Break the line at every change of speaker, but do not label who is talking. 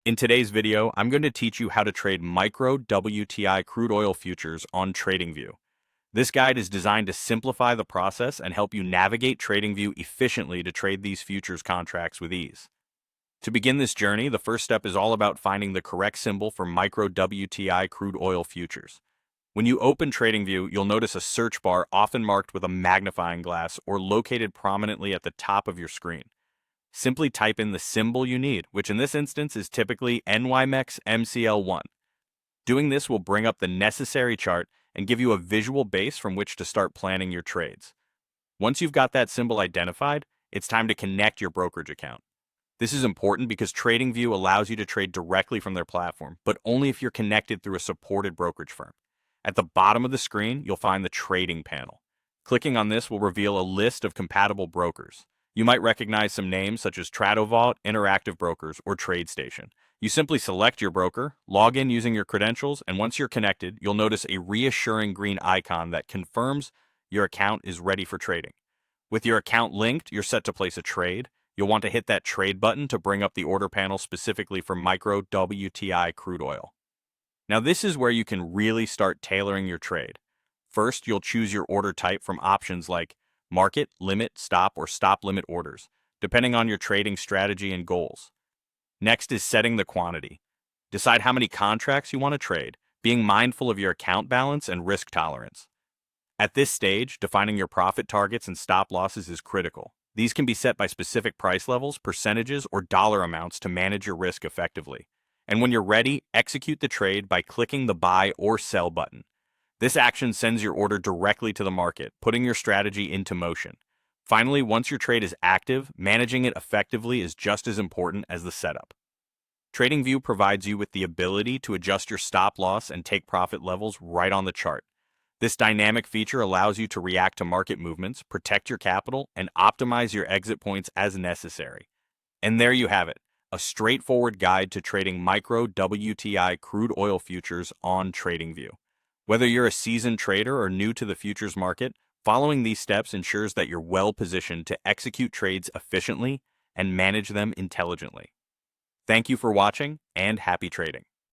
In today's video, I'm going to teach you how to trade micro WTI crude oil futures on TradingView. This guide is designed to simplify the process and help you navigate TradingView efficiently to trade these futures contracts with ease. To begin this journey, the first step is all about finding the correct symbol for micro WTI crude oil futures. When you open TradingView, you'll notice a search bar often marked with a magnifying glass or located prominently at the top of your screen. Simply type in the symbol you need, which in this instance is typically NYMEX MCL1. Doing this will bring up the necessary chart and give you a visual base from which to start planning your trades. Once you've got that symbol identified, it's time to connect your brokerage account. This is important because TradingView allows you to trade directly from their platform, but only if you're connected through a supported brokerage firm. At the bottom of the screen, you'll find the trading panel. Clicking on this will reveal a list of compatible brokers. You might recognize some names such as TradoVault, Interactive Brokers, or TradeStation. You simply select your broker, log in using your credentials, and once you're connected, you'll notice a reassuring green icon that confirms your account is ready for trading. With your account linked, you're set to place a trade. You'll want to hit that trade button to bring up the order panel specifically for micro WTI crude oil. Now this is where you can really start tailoring your trade. First, you'll choose your order type from options like market, limit, stop, or stop limit orders, depending on your trading strategy and goals. Next is setting the quantity. Decide how many contracts you want to trade, being mindful of your account balance and risk tolerance. At this stage, defining your profit targets and stop losses is critical. These can be set by specific price levels, percentages, or dollar amounts to manage your risk effectively. And when you're ready, execute the trade by clicking the buy or sell button. This action sends your order directly to the market, putting your strategy into motion. Finally, once your trade is active, managing it effectively is just as important as the setup. TradingView provides you with the ability to adjust your stop loss and take profit levels right on the chart. This dynamic feature allows you to react to market movements, protect your capital, and optimize your exit points as necessary. And there you have it, a straightforward guide to trading micro WTI crude oil futures on TradingView. Whether you're a seasoned trader or new to the futures market, following these steps ensures that you're well positioned to execute trades efficiently and manage them intelligently. Thank you for watching and happy trading.